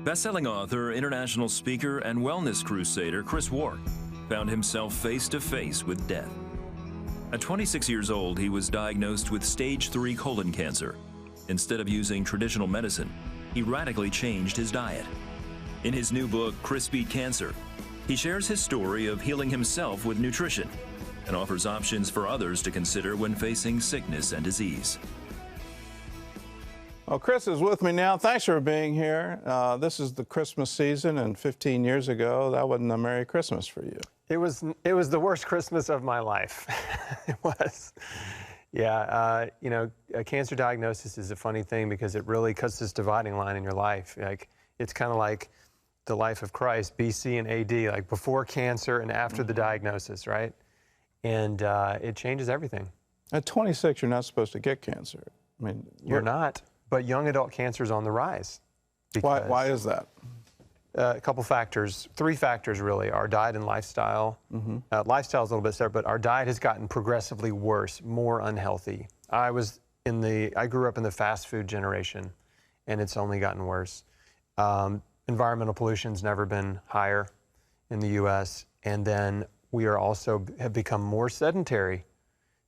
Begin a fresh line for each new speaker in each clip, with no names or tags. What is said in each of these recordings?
Best-selling author, international speaker, and wellness crusader Chris Wark found himself face-to-face with death. At 26 years old, he was diagnosed with stage 3 colon cancer. Instead of using traditional medicine, he radically changed his diet. In his new book, Chris Beat Cancer, he shares his story of healing himself with nutrition and offers options for others to consider when facing sickness and disease.
Well, Chris is with me now. Thanks for being here. This is the Christmas season, and 15 years ago, that wasn't a Merry Christmas for you.
It was the worst Christmas of my life. It was. Yeah, a cancer diagnosis is a funny thing because it really cuts this dividing line in your life. Like, it's kind of like the life of Christ, BC and AD, like before cancer and after the diagnosis, right? And it changes everything.
At 26, you're not supposed to get cancer. I mean,
You're not. But young adult cancer is on the rise.
Why is that?
A couple factors, 3 factors really. Our diet and lifestyle. Lifestyle is a little bit separate, but our diet has gotten progressively worse, more unhealthy. I grew up in the fast food generation, and it's only gotten worse. Environmental pollution's never been higher in the U.S., and then we are also have become more sedentary.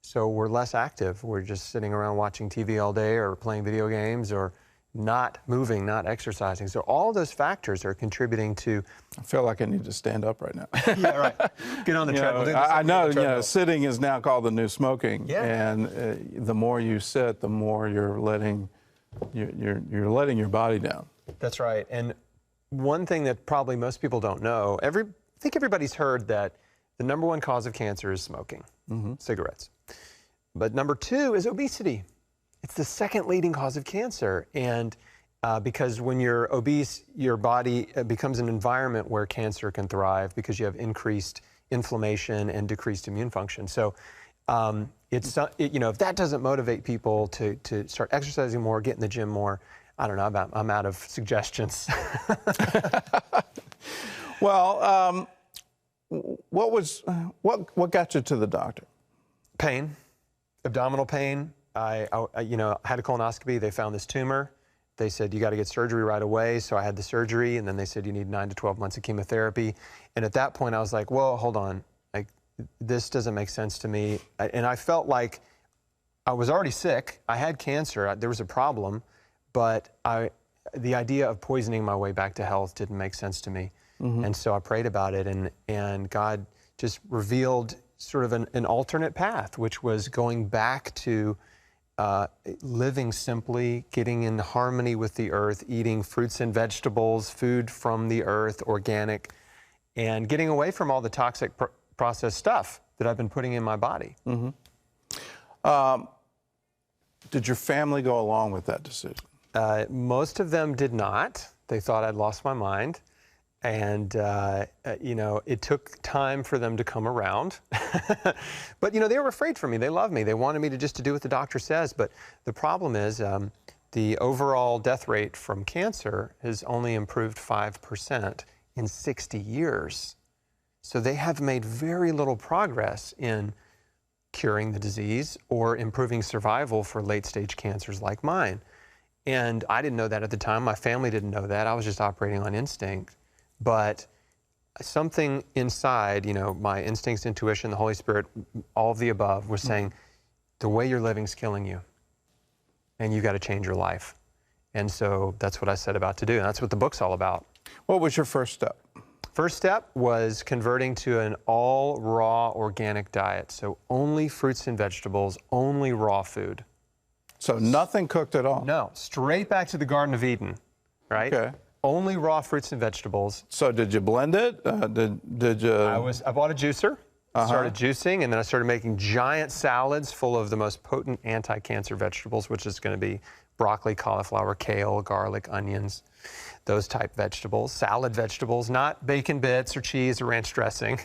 So we're less active. We're just sitting around watching TV all day or playing video games or not moving, not exercising. So all of those factors are contributing to...
I feel like I need to stand up right now.
Yeah, right. Get on the treadmill.
I know, sitting is now called the new smoking.
Yeah.
And the more you sit, the more you're letting your body down.
That's right. And one thing that probably most people don't know, I think everybody's heard that the #1 cause of cancer is smoking, cigarettes. But #2 is obesity. It's the second leading cause of cancer. And because when you're obese, your body becomes an environment where cancer can thrive because you have increased inflammation and decreased immune function. So if that doesn't motivate people to start exercising more, get in the gym more, I don't know, I'm out of suggestions.
Well, what got you to the doctor?
Pain, abdominal pain. I had a colonoscopy. They found this tumor. They said, you got to get surgery right away. So I had the surgery, and then they said you need 9 to 12 months of chemotherapy. And at that point, I was like, well, hold on. This doesn't make sense to me. And I felt like I was already sick. I had cancer. There was a problem. But the idea of poisoning my way back to health didn't make sense to me. And so I prayed about it, and God just revealed sort of an alternate path, which was going back to living simply, getting in harmony with the earth, eating fruits and vegetables, food from the earth, organic, and getting away from all the toxic processed stuff that I've been putting in my body.
Did your family go along with that decision?
Most of them did not. They thought I'd lost my mind. And, it took time for them to come around. But, they were afraid for me. They love me. They wanted me to do what the doctor says. But the problem is the overall death rate from cancer has only improved 5% in 60 years. So they have made very little progress in curing the disease or improving survival for late-stage cancers like mine. And I didn't know that at the time. My family didn't know that. I was just operating on instinct. But something inside, my instincts, intuition, the Holy Spirit, all of the above, was saying, the way you're living is killing you, and you got to change your life. And so that's what I set about to do, and that's what the book's all about.
What was your first step?
First step was converting to an all raw organic diet. So only fruits and vegetables, only raw food.
So nothing cooked at all?
No, straight back to the Garden of Eden, right?
Okay.
Only raw fruits and vegetables.
So did you blend it? Did you?
I bought a juicer, started juicing, and then I started making giant salads full of the most potent anti-cancer vegetables, which is going to be broccoli, cauliflower, kale, garlic, onions, those type vegetables, salad vegetables, not bacon bits or cheese or ranch dressing.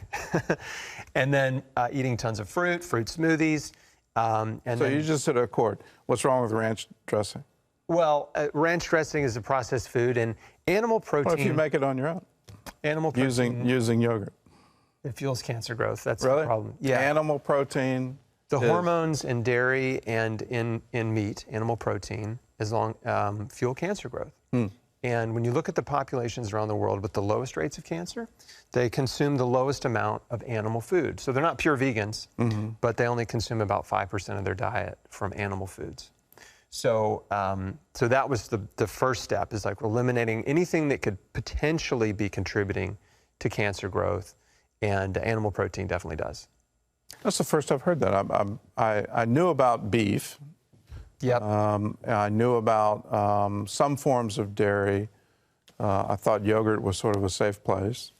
And then eating tons of fruit smoothies. So
you just hit a chord. What's wrong with ranch dressing?
Well, ranch dressing is a processed food, and animal protein...
What if you make it on your own?
Animal protein...
Using yogurt.
It fuels cancer growth. That's
really?
The problem. Yeah.
Animal protein...
The hormones in dairy and in meat, animal protein, fuel cancer growth. And when you look at the populations around the world with the lowest rates of cancer, they consume the lowest amount of animal food. So they're not pure vegans, but they only consume about 5% of their diet from animal foods. So, so that was the first step, is like eliminating anything that could potentially be contributing to cancer growth, and animal protein definitely does.
That's the first I've heard that. I knew about beef.
Yep.
I knew about some forms of dairy. I thought yogurt was sort of a safe place.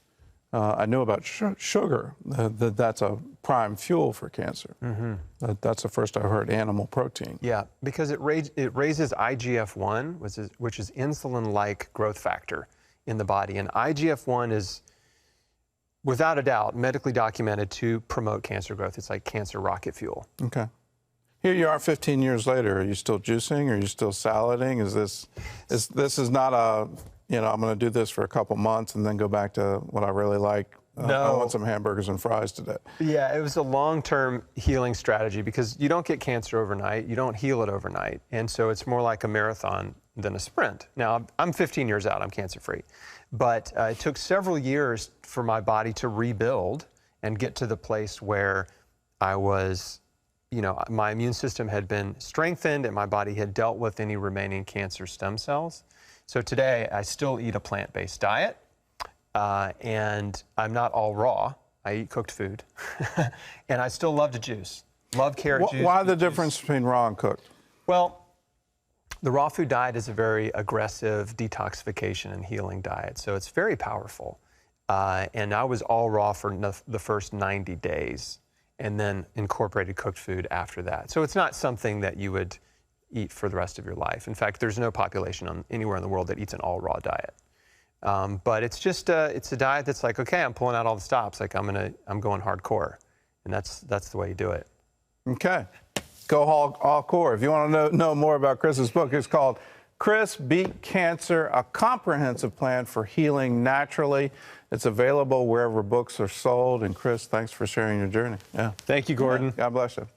I knew about sugar, that's a prime fuel for cancer. That's the first I heard animal protein.
Yeah, because it raises IGF-1, which is insulin-like growth factor in the body. And IGF-1 is, without a doubt, medically documented to promote cancer growth. It's like cancer rocket fuel.
Okay. Here you are 15 years later. Are you still juicing? Are you still salading? This is not a, you know, I'm going to do this for a couple months and then go back to what I really like.
No.
I want some hamburgers and fries today.
Yeah, it was a long-term healing strategy, because you don't get cancer overnight. You don't heal it overnight. And so it's more like a marathon than a sprint. Now, I'm 15 years out. I'm cancer-free. But it took several years for my body to rebuild and get to the place where I was, you know, my immune system had been strengthened and my body had dealt with any remaining cancer stem cells. So today, I still eat a plant-based diet, and I'm not all raw. I eat cooked food. And I still love to juice. Love carrot juice.
Why the difference between raw and cooked?
Well, the raw food diet is a very aggressive detoxification and healing diet, so it's very powerful. And I was all raw for the first 90 days, and then incorporated cooked food after that. So it's not something that you would eat for the rest of your life. In fact, there's no population anywhere in the world that eats an all raw diet. But it's just it's a diet that's like, okay, I'm pulling out all the stops. Like I'm going hardcore, and that's the way you do it.
Okay, go all core. If you want to know more about Chris's book, it's called Chris Beat Cancer: A Comprehensive Plan for Healing Naturally. It's available wherever books are sold. And Chris, thanks for sharing your journey. Yeah.
Thank you, Gordon.
God bless you.